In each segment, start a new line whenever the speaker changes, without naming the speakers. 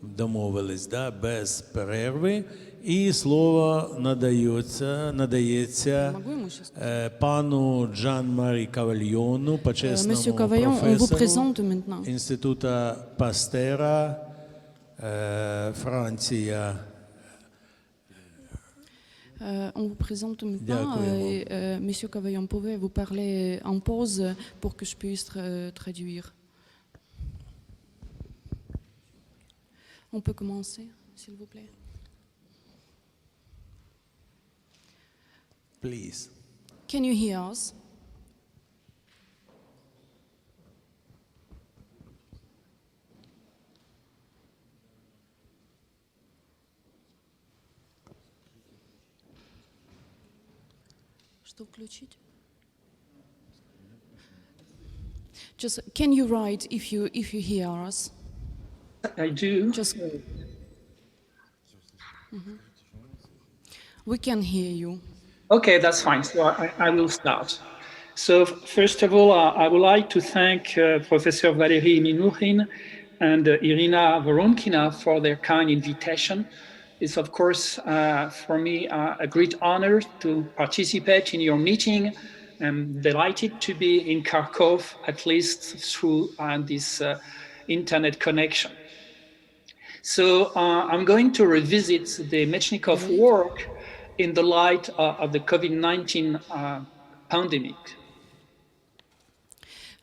Домовились, да, без перерви. І слово надається пану Jean-Marc Cavai, почесному професору Інституту Пастера, Франція.
On vous présente maintenant. Monsieur Cavai, on pouvait vous parler en pause pour que je puisse traduire. On peut commencer, s'il vous plaît.
Please.
Can you hear us? Что включить? Just can you write if you hear us?
I do.
Just. We can hear you.
Okay, that's fine. So I will start. So first of all, I would like to thank Professor Valérie Minouchine and Irina Voronkina for their kind invitation. It's of course for me a great honor to participate in your meeting. I'm delighted to be in Kharkov, at least through this internet connection. So I'm going to revisit the METCHNIKOFF work in the light of the COVID-19 pandemic.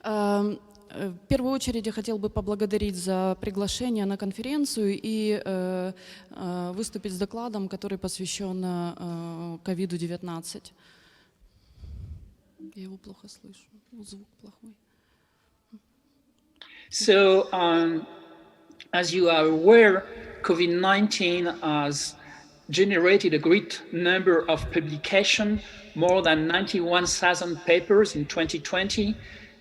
В первую очередь я хотел бы поблагодарить за приглашение на конференцию и выступить с докладом, который посвящен COVID-19. Я его плохо слышу, звук плохой.
So, as you are aware, COVID-19 has generated a great number of publications, more than 91,000 papers in 2020,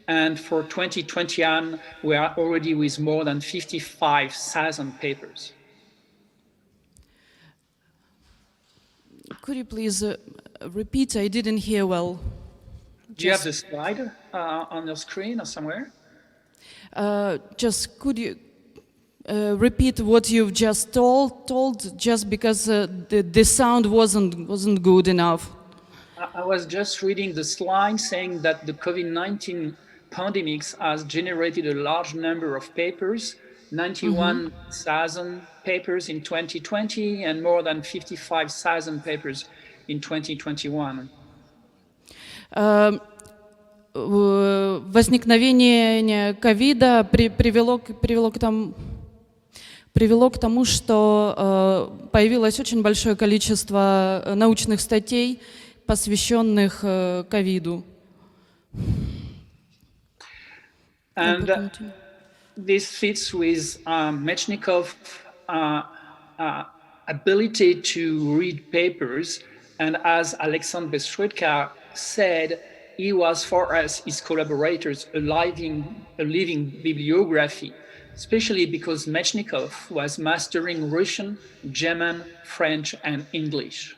and for 2021, we are already with more than 55,000 papers.
Could you please repeat? I didn't hear well.
Do you have the slide on your screen or somewhere?
Just could you repeat what you've just told just because the sound wasn't good enough.
I was just reading the slide saying that the COVID-19 pandemic has generated a large number of papers, 91,000 papers in 2020 and more than 55,000 papers in 2021.
Возникновение ковида привело к тому, что появилось очень большое количество научных статей, посвященных ковиду.
And this fits with METCHNIKOFF's ability to read papers. And as Alexandre Bestredka said, he was for us, his collaborators, a living bibliography, especially because METCHNIKOFF was mastering Russian, German, French, and English.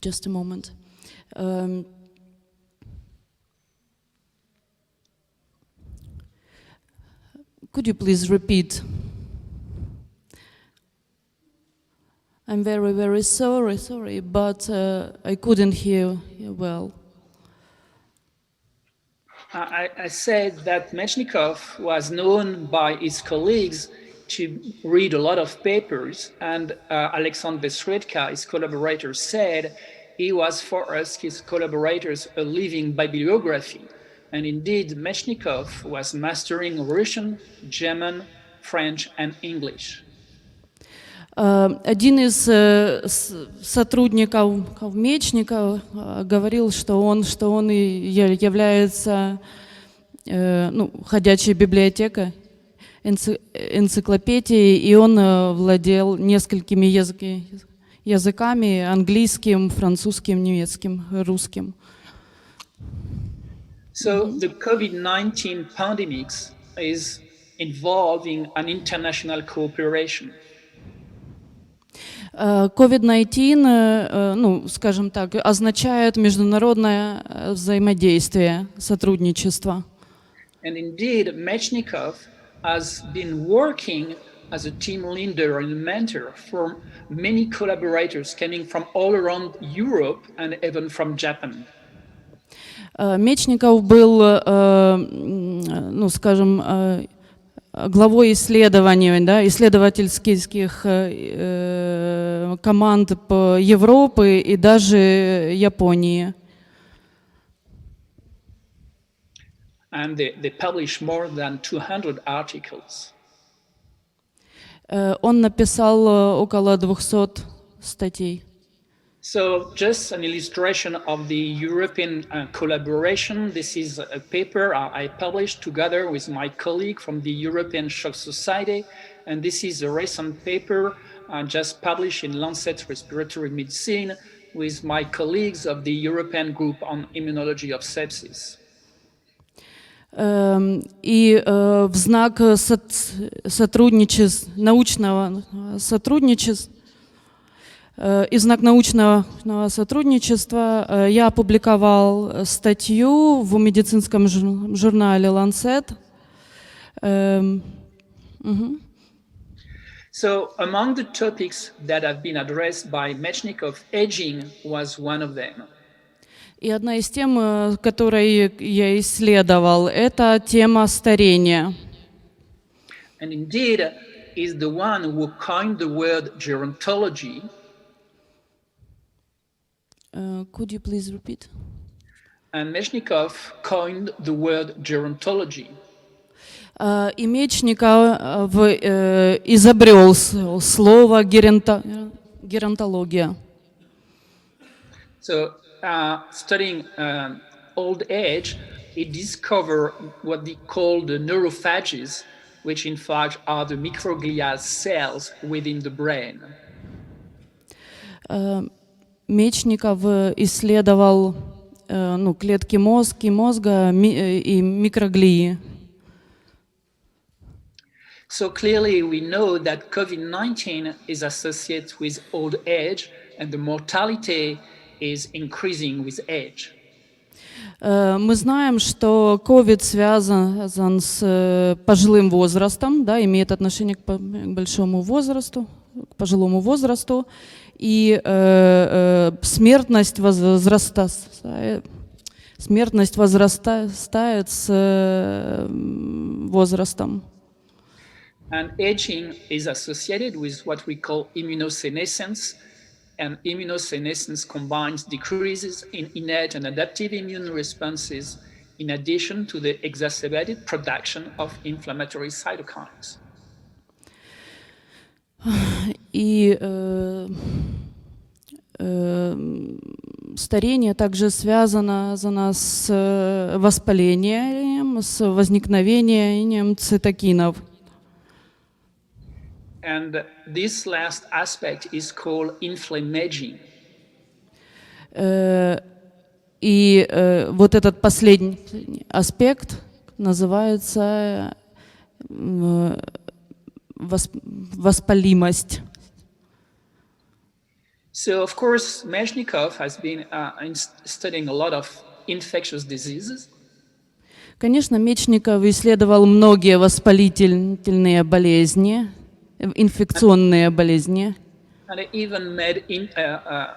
Just a moment. Could you please repeat? I'm very, very sorry, but I couldn't hear you well.
I said that METCHNIKOFF was known by his colleagues to read a lot of papers, and Alexandre Bestredka, his collaborator, said he was for us, his collaborators, a living bibliography. And indeed, METCHNIKOFF was mastering Russian, German, French, and English.
Один из сотрудников Мечникова говорил, что он является ходячей библиотекой, энциклопедией, и он владел несколькими языками: английским, французским, немецким, русским.
So the COVID-19 pandemic is involving an international cooperation.
COVID-19, ну, скажем так, означает международное взаимодействие, сотрудничество.
And indeed, METCHNIKOFF has been working as a team leader and mentor for many collaborators coming from all around Europe and even from Japan.
Мечников был, ну, скажем, главой исследований, да, исследовательских команд по Европе и даже Японии.
And they published more than 200 articles.
Он написал около 200 статей.
So just an illustration of the European collaboration. This is a paper I published together with my colleague from the European Shock Society. And this is a recent paper just published in Lancet Respiratory Medicine with my colleagues of the European Group on Immunology of Sepsis.
И в знак сотрудничества, научного сотрудничества, и в знак научного сотрудничества я опубликовал статью в медицинском журнале Lancet.
So among the topics that have been addressed by METCHNIKOFF, aging was one of them.
И одна из тем, которые я исследовал, это тема старения.
And indeed, is the one who coined the word gerontology.
Could you please repeat?
And METCHNIKOFF coined the word gerontology.
И Мечников изобрел слово геронтология.
So, studying old age, he discovered what they call the neurophages, which in fact are the microglial cells within the brain.
Мечников исследовал ну, клетки мозга и микроглии.
So clearly we know that COVID-19 is associated with old age and the mortality is increasing with age.
Мы знаем, что COVID связан с пожилым возрастом, да, имеет отношение к большому возрасту, к пожилому возрасту, и смертность возрастает с возрастом.
And aging is associated with what we call immunosenescence. And immunosenescence combines decreases in innate and adaptive immune responses in addition to the exacerbated production of inflammatory cytokines.
И старение также связано с воспалением, с возникновением цитокинов.
And this last aspect is called inflammaging.
И вот этот последний аспект называется воспалимость.
So, of course, METCHNIKOFF has been studying a lot of infectious diseases.
Конечно, Мечников исследовал многие воспалительные болезни, инфекционные болезни.
And he even made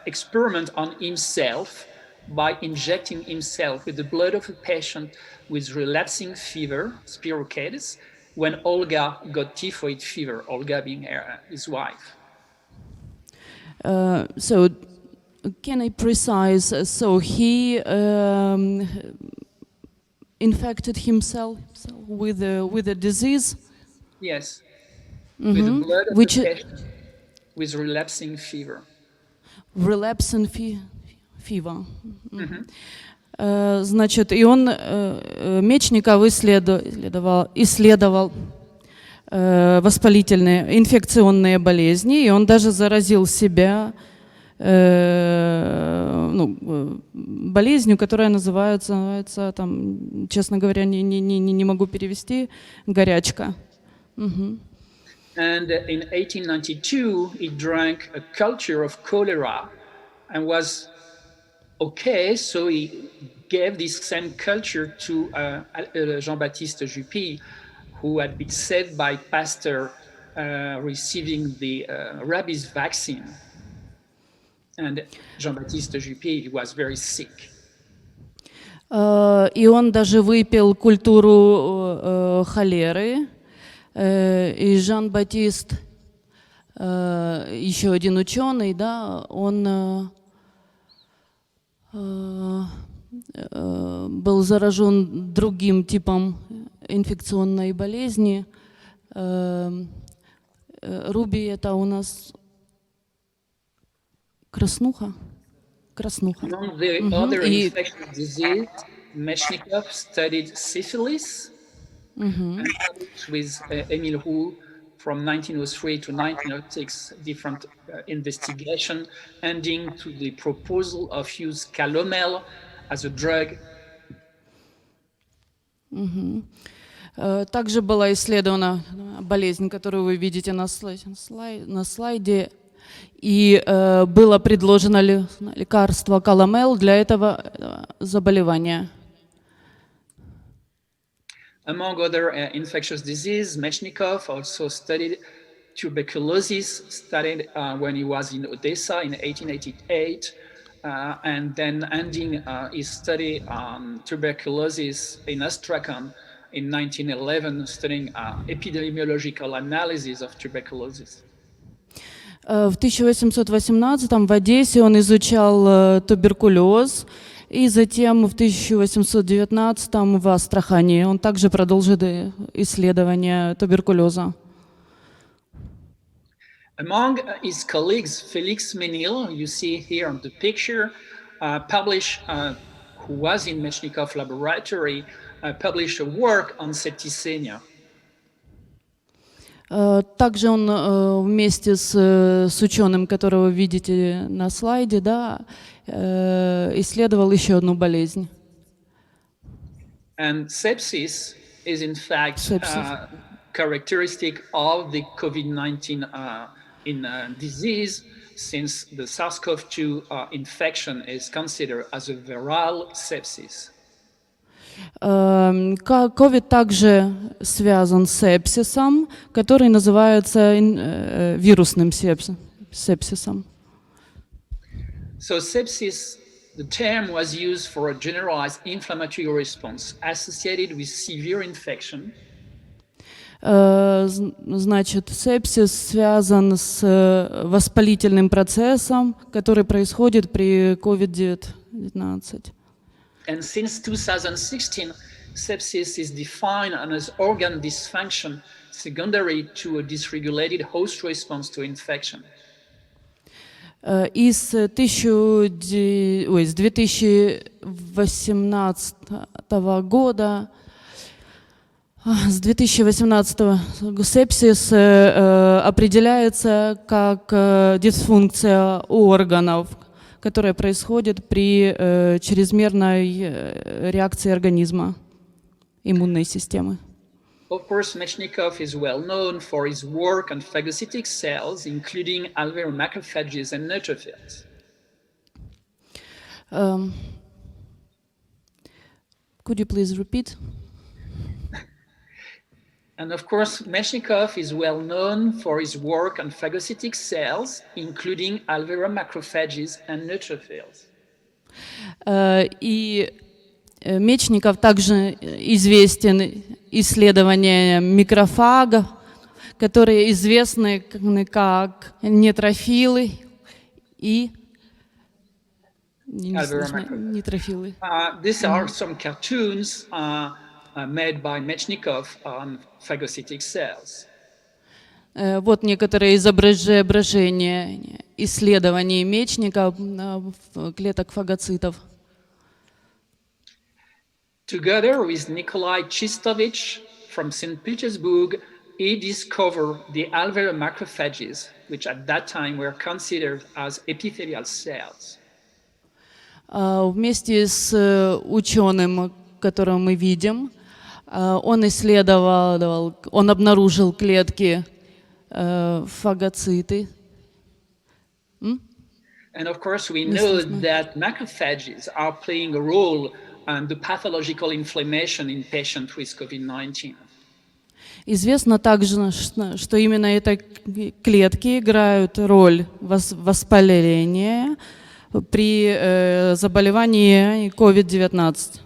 experiment on himself by injecting himself with the blood of a patient with relapsing fever, spirochetes, when Olga got typhoid fever, Olga being his wife.
So, can I precise? So he infected himself with a disease.
Yes, with the blood of the patient with relapsing fever.
Relapsing fever. Значит, и он Мечников исследовал воспалительные, инфекционные болезни, и он даже заразил себя болезнью, которая называется там, честно говоря, не могу перевести, горячка.
And in 1892, he drank a culture of cholera and was okay, so he gave this same culture to Jean-Baptiste Juppy, who had been saved by Pasteur receiving the rabies vaccine. And Jean-Baptiste Juppy was very sick.
И он даже выпил культуру холеры. И Жан-Батист, еще один ученый, да, он был заражен другим типом инфекционной болезни. Руби — это у нас краснуха. Краснуха.
Among the other infectious diseases, Metchnikov studied syphilis, and published with Émile Roux from 1903 to 1906 different investigation, ending to the proposal of use calomel as a drug.
Также была исследована болезнь, которую вы видите на слайде, и было предложено лекарство каламел для этого заболевания.
Among other infectious diseases, Metchnikov also studied tuberculosis, started when he was in Odessa in 1888, and then ending his study on tuberculosis in Astrakhan in 1911, studying epidemiological analysis of tuberculosis.
В 1818 в Одессе он изучал туберкулез, и затем в 1819 в Астрахани он также продолжил исследования туберкулеза.
Among his colleagues, Félix Ménil, you see here on the picture, who was in Metchnikov laboratory, published a work on septicemia.
Также он вместе с ученым, которого вы видите на слайде, да, исследовал еще одну болезнь.
And sepsis is in fact characteristic of the COVID-19 disease, since the SARS-CoV-2 infection is considered as a viral sepsis.
COVID также связан с сепсисом, который называется вирусным сепсисом.
So sepsis, the term was used for a generalized inflammatory response associated with severe infection.
Значит, сепсис связан с воспалительным процессом, который происходит при COVID-19.
And since 2016, sepsis is defined as organ dysfunction secondary to a dysregulated host response to infection.
И с 2018 года, с 2018 сепсис определяется как дисфункция органов, которая происходит при чрезмерной реакции организма, иммунной системы.
Of course, Metchnikov is well known for his work on phagocytic cells, including alveolar macrophages and neutrophils.
Could you please repeat?
And of course, Metchnikov is well known for his work on phagocytic cells, including alveolar macrophages and neutrophils.
И Мечников также известен исследованием микрофагов, которые известны как нейтрофилы и нейтрофилы.
These are some cartoons made by Metchnikov on phagocytic cells.
Вот некоторые изображения исследований Мечникова клеток фагоцитов.
Together with Nikolai Chistovich from St. Petersburg, he discovered the alveolar macrophages, which at that time were considered as epithelial cells.
Вместе с ученым, которого мы видим, он исследовал, он обнаружил клетки фагоциты.
And of course, we know that macrophages are playing a role in the pathological inflammation in patients with COVID-19.
Известно также, что именно эти клетки играют роль воспаления при заболевании COVID-19.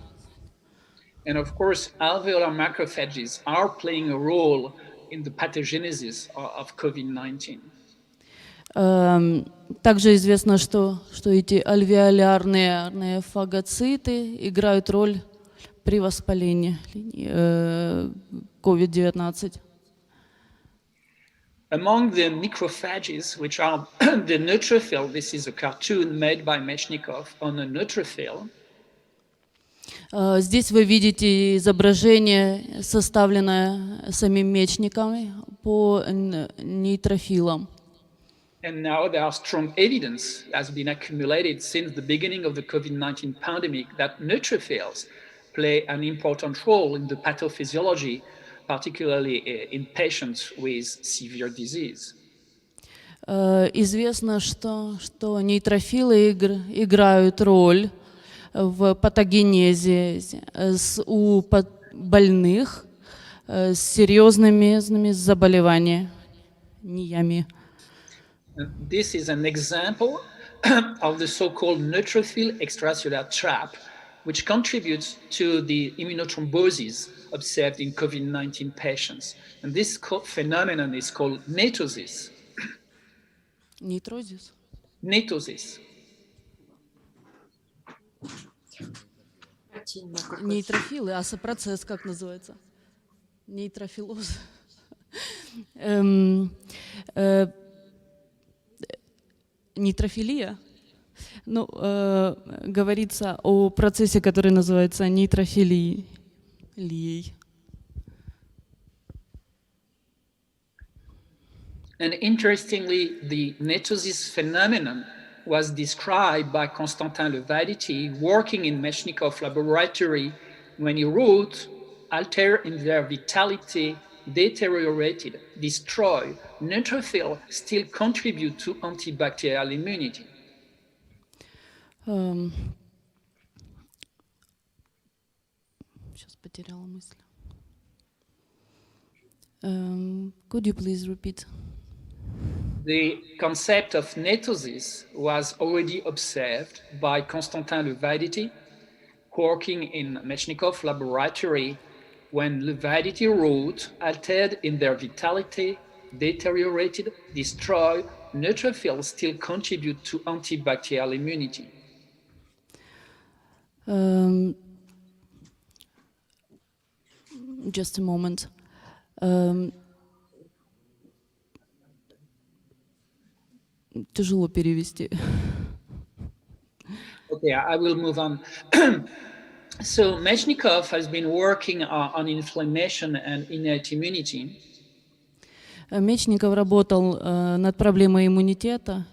And of course, alveolar macrophages are playing a role in the pathogenesis of COVID-19.
Также известно, что эти альвеолярные фагоциты играют роль при воспалении COVID-19.
Among the macrophages, which are the neutrophil, this is a cartoon made by METCHNIKOFF on a neutrophil.
Здесь вы видите изображение, составленное самим Мечниковым по нейтрофилам.
And now there are strong evidence has been accumulated since the beginning of the COVID-19 pandemic that neutrophils play an important role in the pathophysiology, particularly in patients with severe disease.
Известно, что нейтрофилы играют роль в патогенезе у больных с серьезными заболеваниями.
This is an example of the so-called neutrophil extracellular trap, which contributes to the immunothrombosis observed in COVID-19 patients. And this phenomenon is called netosis.
Нейтрозис?
Netosis.
Нейтрофилы, а процесс как называется? Нейтрофилоз. Нейтрофилия? Ну, говорится о процессе, который называется нейтрофилией.
And interestingly, the netosis phenomenon was described by Constantin Levality working in METCHNIKOFF laboratory when he wrote, alter in their vitality, deteriorated, destroy, neutrophils still contribute to antibacterial immunity.
Сейчас потеряла мысль. Could you please repeat?
The concept of netosis was already observed by Constantin Levality, working in METCHNIKOFF laboratory when Levality wrote, altered in their vitality, deteriorated, destroy, neutrophils still contribute to antibacterial immunity.
Just a moment. Тяжело перевести.
Okay, I will move on. So METCHNIKOFF has been working on inflammation and innate immunity.
Мечников работал над проблемой иммунитета.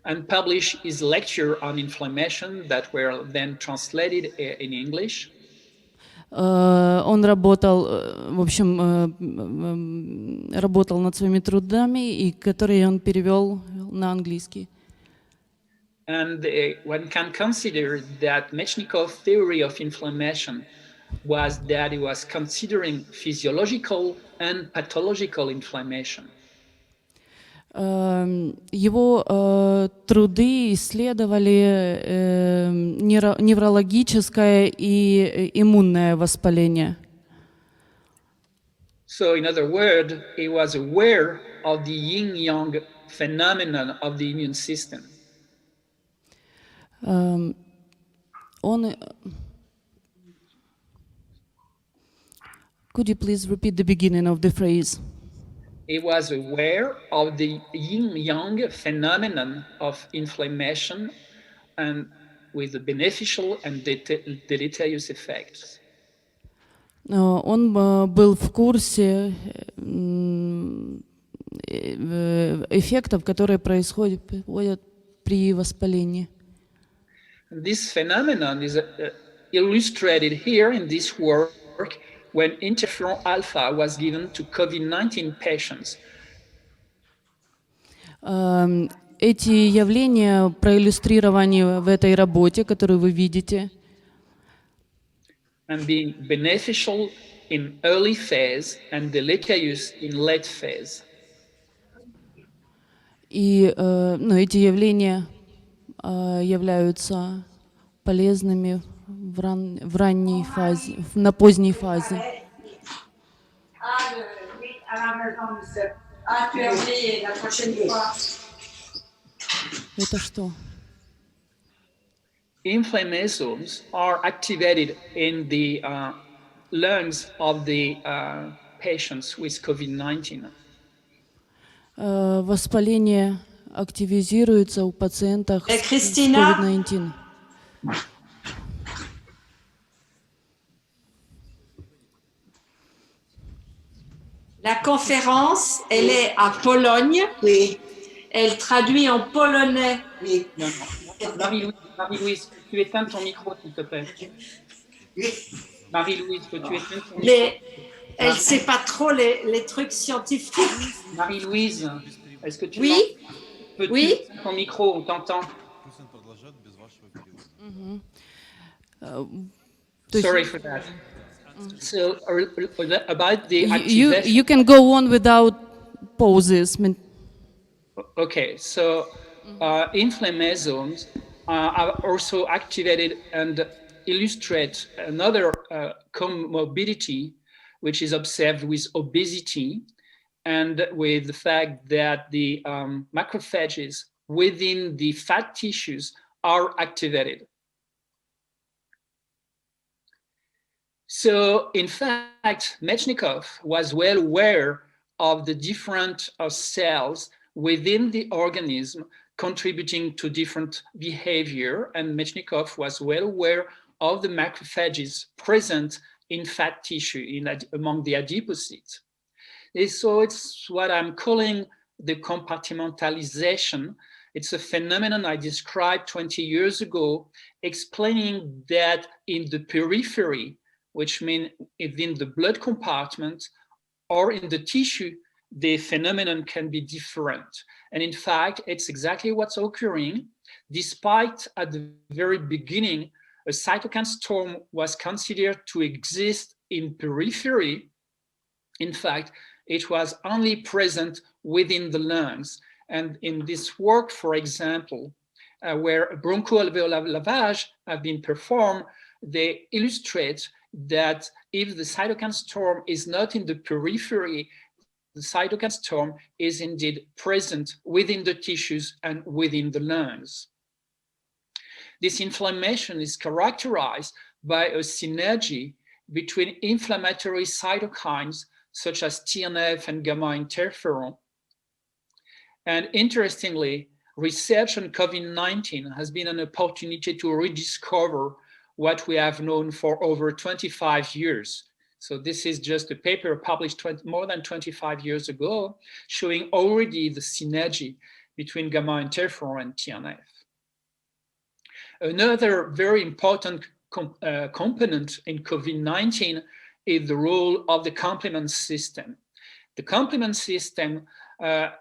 And published his lecture on inflammation that were then translated in English.
Он работал, в общем, работал над своими трудами, и которые он перевел на английский.
And one can consider that METCHNIKOFF's theory of inflammation was that he was considering physiological and pathological inflammation.
Его труды исследовали неврологическое и иммунное воспаление.
So, in other words, he was aware of the yin-yang phenomenon of the immune system.
Could you please repeat the beginning of the phrase?
He was aware of the yin-yang phenomenon of inflammation and with the beneficial and deleterious effects.
Он был в курсе эффектов, которые происходят при воспалении.
This phenomenon is illustrated here in this work when interferon alpha was given to COVID-19 patients.
Эти явления проиллюстрированы в этой работе, которую вы видите.
And being beneficial in early phase and deleterious in late phase.
И эти явления являются полезными в ранней фазе, на поздней фазе. Это что?
Inflammasomes are activated in the lungs of the patients with COVID-19.
Воспаление активизируется у пациентов с COVID-19.
La conférence, elle est à Pologne.
Oui.
Elle traduit en polonais.
Oui.
Marie-Louise, peux-tu éteindre ton micro, s'il te plaît? Marie-Louise, peux-tu éteindre ton micro?
Elle ne sait pas trop les trucs scientifiques.
Marie-Louise, est-ce que tu peux-tu éteindre ton micro? On t'entend. Sorry for that. So, about the activation.
You can go on without pauses.
Okay, so inflammasomes are also activated and illustrate another comorbidity which is observed with obesity and with the fact that the macrophages within the fat tissues are activated. So, in fact, Metchnikov was well aware of the different cells within the organism contributing to different behavior, and Metchnikov was well aware of the macrophages present in fat tissue among the adipocytes. So it's what I'm calling the compartmentalization. It's a phenomenon I described 20 years ago, explaining that in the periphery, which means within the blood compartment or in the tissue, the phenomenon can be different. And in fact, it's exactly what's occurring, despite at the very beginning, a cytokine storm was considered to exist in periphery. In fact, it was only present within the lungs. And in this work, for example, where bronchoalveolar lavage have been performed, they illustrate that if the cytokine storm is not in the periphery, the cytokine storm is indeed present within the tissues and within the lungs. This inflammation is characterized by a synergy between inflammatory cytokines such as TNF and gamma interferon. And interestingly, research on COVID-19 has been an opportunity to rediscover what we have known for over 25 years. So this is just a paper published more than 25 years ago, showing already the synergy between gamma interferon and TNF. Another very important component in COVID-19 is the role of the complement system. The complement system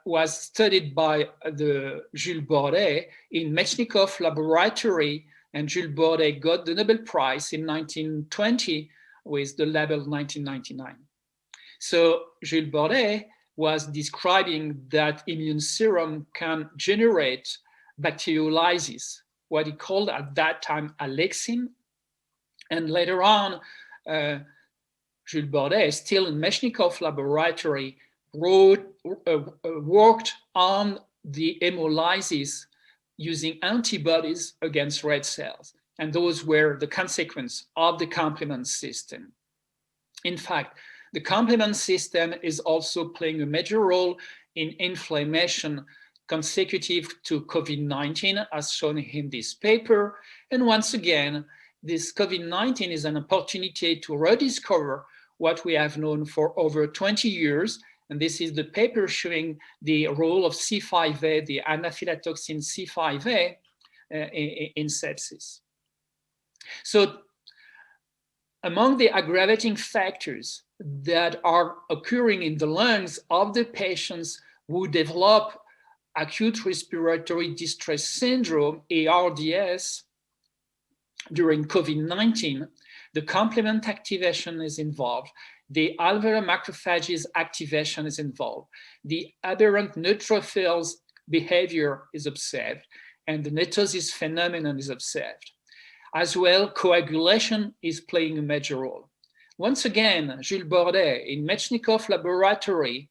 was studied by Jules Bordet in METCHNIKOFF'S laboratory, and Jules Bordet got the Nobel Prize in 1920 with the label 1999. So Jules Bordet was describing that immune serum can generate bacteriolysis, what he called at that time alexin. And later on, Jules Bordet, still in METCHNIKOFF'S laboratory, worked on the hemolysis using antibodies against red cells. And those were the consequence of the complement system. In fact, the complement system is also playing a major role in inflammation consecutive to COVID-19, as shown in this paper. And once again, this COVID-19 is an opportunity to rediscover what we have known for over 20 years. And this is the paper showing the role of C5a, the anaphylatoxin C5a, in sepsis. So among the aggravating factors that are occurring in the lungs of the patients who develop acute respiratory distress syndrome, ARDS, during COVID-19, the complement activation is involved. The alveolar macrophages activation is involved. The aberrant neutrophils behavior is observed, and the netosis phenomenon is observed. As well, coagulation is playing a major role. Once again, Jules Bordet in METCHNIKOFF laboratory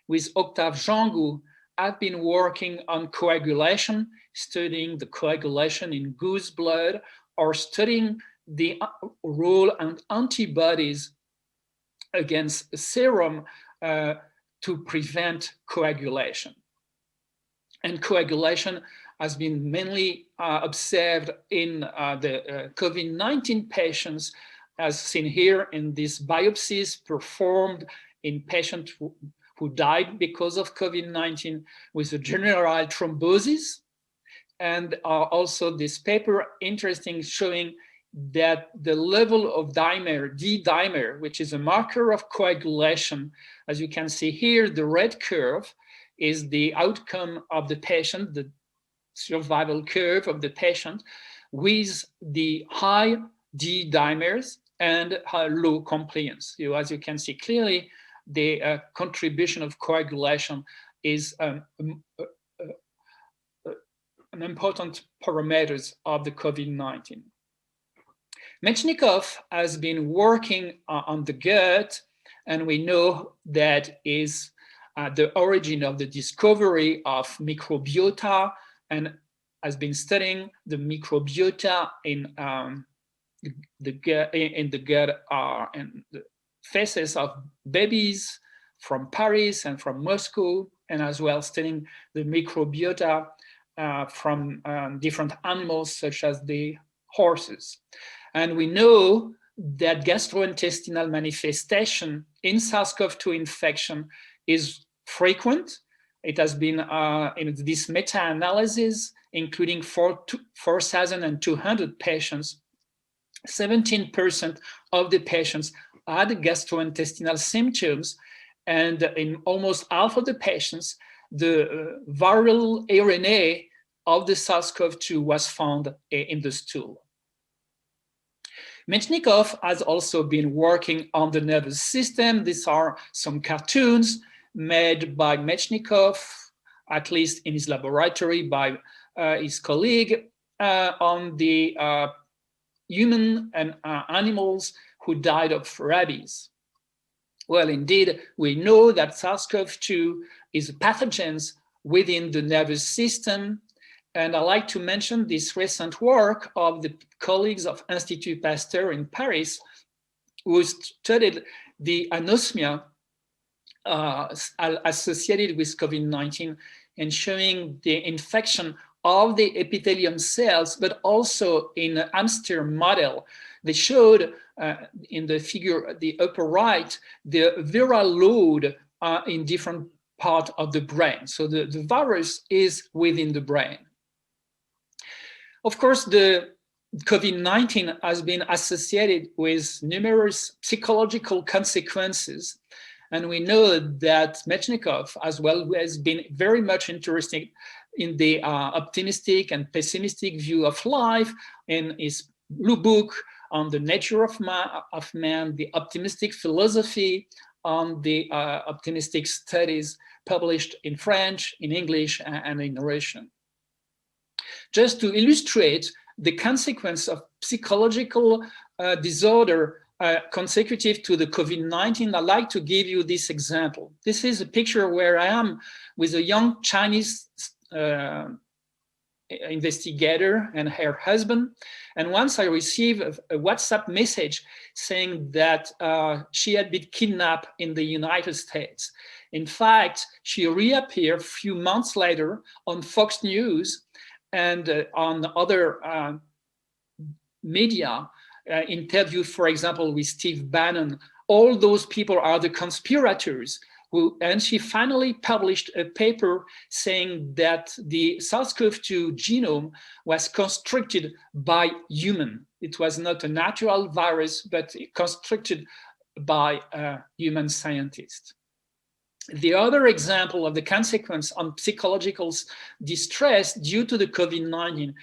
with Octave Jangou have been working on coagulation, studying the coagulation in goose blood, or studying the role and antibodies against serum to prevent coagulation. And coagulation has been mainly observed in the COVID-19 patients, as seen here in these biopsies performed in patients who died because of COVID-19 with a general thrombosis. And also this paper interesting showing that the level of dimer, D-dimer, which is a marker of coagulation, as you can see here, the red curve is the outcome of the patient, the survival curve of the patient with the high D-dimers and low compliance. As you can see clearly, the contribution of coagulation is an important parameters of the COVID-19. METCHNIKOFF has been working on the gut, and we know that is the origin of the discovery of microbiota, and has been studying the microbiota in the gut and the faces of babies from Paris and from Moscow, and as well studying the microbiota from different animals such as the horses. And we know that gastrointestinal manifestation in SARS-CoV-2 infection is frequent. It has been in this meta-analysis, including 4,200 patients, 17% of the patients had gastrointestinal symptoms, and in almost half of the patients, the viral RNA of the SARS-CoV-2 was found in the stool. METCHNIKOFF has also been working on the nervous system. These are some cartoons made by METCHNIKOFF, at least in his laboratory by his colleague, on the human and animals who died of rabies. Well, indeed, we know that SARS-CoV-2 is a pathogen within the nervous system. And I like to mention this recent work of the colleagues of Institut Pasteur in Paris, who studied the anosmia associated with COVID-19 and showing the infection of the epithelium cells, but also in a hamster model. They showed in the figure, the upper right, the viral load in different parts of the brain. So the virus is within the brain. Of course, the COVID-19 has been associated with numerous psychological consequences. And we know that METCHNIKOFF as well has been very much interested in the optimistic and pessimistic view of life in his blue book on the nature of man, the optimistic philosophy, on the optimistic studies published in French, in English, and in Russian. Just to illustrate the consequence of psychological disorder consecutive to the COVID-19, I'd like to give you this example. This is a picture where I am with a young Chinese investigator and her husband. And once I received a WhatsApp message saying that she had been kidnapped in the United States. In fact, she reappeared a few months later on Fox News and on other media, interview, for example, with Steve Bannon. All those people are the conspirators and she finally published a paper saying that the SARS-CoV-2 genome was constructed by human. It was not a natural virus, but constructed by a human scientist. The other example of the consequence on psychological distress due to the COVID-19,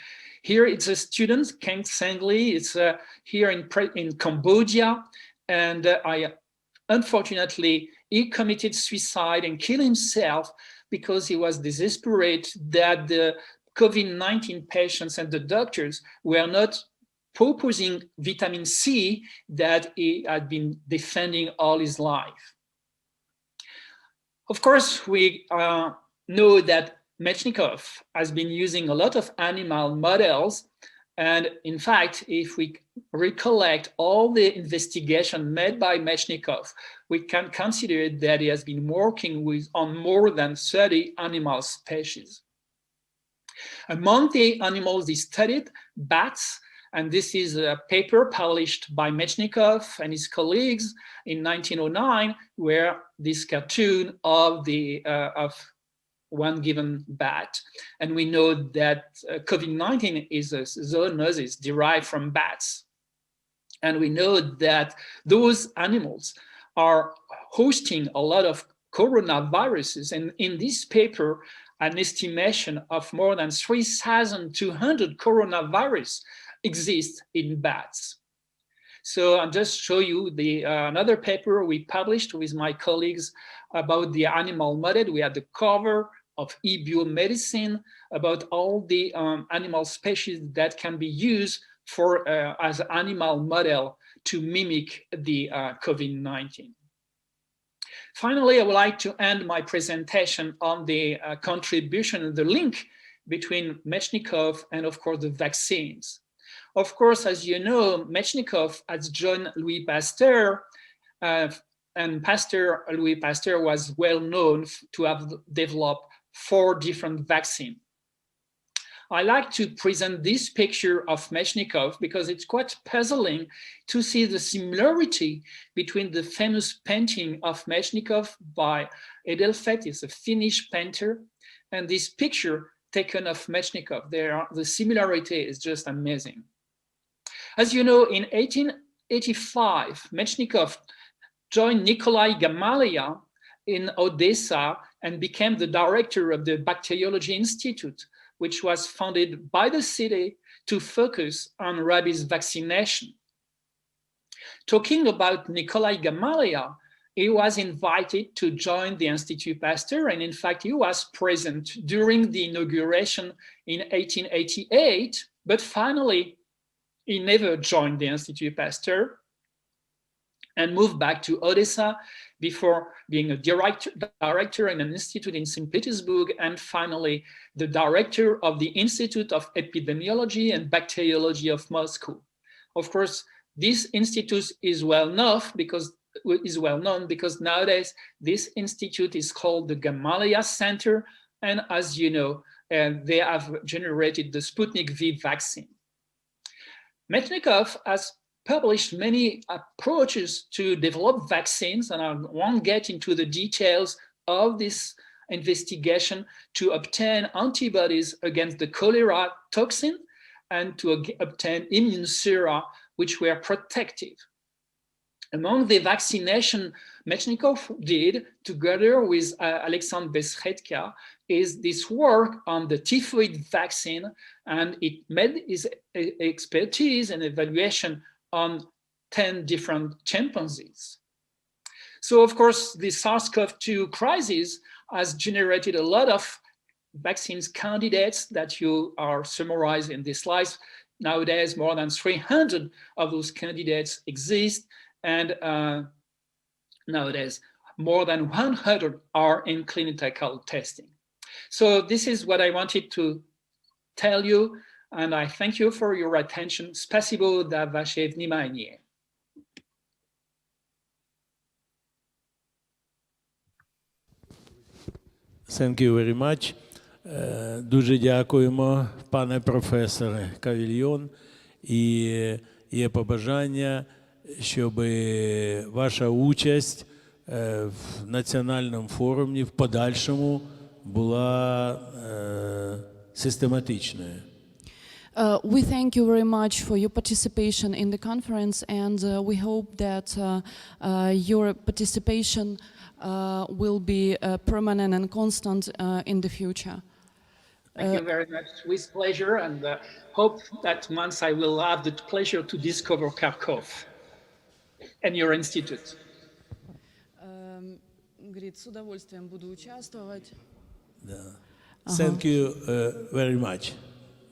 here it's a student, Kang Sang-Lee, it's here in Cambodia, and unfortunately, he committed suicide and killed himself because he was desperate that the COVID-19 patients and the doctors were not proposing vitamin C that he had been defending all his life. Of course, we know that Metchnikov has been using a lot of animal models. And in fact, if we recollect all the investigation made by Metchnikov, we can consider that he has been working on more than 30 animal species. Among the animals he studied, bats, and this is a paper published by Metchnikov and his colleagues in 1909, where this cartoon of one given bat. And we know that COVID-19 is a zoonosis derived from bats. And we know that those animals are hosting a lot of coronaviruses. And in this paper, an estimation of more than 3,200 coronavirus exist in bats. So I'll just show you another paper we published with my colleagues about the animal model. We had the cover of eBiomedicine about all the animal species that can be used for as animal model to mimic the COVID-19. Finally, I would like to end my presentation on the contribution and the link between Metchnikov and, of course, the vaccines. Of course, as you know, Metchnikov has joined Louis Pasteur, and Louis Pasteur was well known to have developed 4 different vaccines. I like to present this picture of Metchnikov because it's quite puzzling to see the similarity between the famous painting of Metchnikov by Edelfelt, it's a Finnish painter, and this picture taken of Metchnikov. The similarity is just amazing. As you know, in 1885, Metchnikov joined Nikolai Gamaleya in Odessa and became the director of the Bacteriology Institute, which was founded by the city to focus on rabies vaccination. Talking about Nikolai Gamaleya, he was invited to join the Institut Pasteur, and in fact, he was present during the inauguration in 1888, but finally, he never joined the Institut Pasteur and moved back to Odessa before being a director in an institute in St. Petersburg, and finally the director of the Institute of Epidemiology and Bacteriology of Moscow. Of course, this institute is well known because nowadays this institute is called the Gamaleya Center, and as you know, they have generated the Sputnik V vaccine. Metchnikov has published many approaches to develop vaccines, and I won't get into the details of this investigation, to obtain antibodies against the cholera toxin and to obtain immune sera, which were protective. Among the vaccination Metchnikov did, together with Alexandre Besredka, is this work on the typhoid vaccine, and it made his expertise and evaluation on 10 different chimpanzees. So, of course, the SARS-CoV-2 crisis has generated a lot of vaccines candidates that you are summarized in this slide. Nowadays, more than 300 of those candidates exist, and nowadays, more than 100 are in clinical testing. So this is what I wanted to tell you, and I thank you for your attention. Спасибо за ваше внимание.
Thank you very much. Дуже дякуємо, пане професоре Кавільйон. І є побажання, щоб ваша участь в національному форумі в подальшому була систематичною.
We thank you very much for your participation in the conference, and we hope that your participation will be permanent and constant in the future.
Thank you very much. With pleasure, and hope that once I will have the pleasure to discover Kharkov and your institute.
Говорит, с удовольствием буду участвовать.
Thank you very much.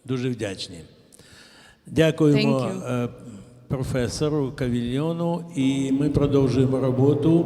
Дуже вдячні. Дякуємо професору Кавільйону, і ми продовжуємо роботу.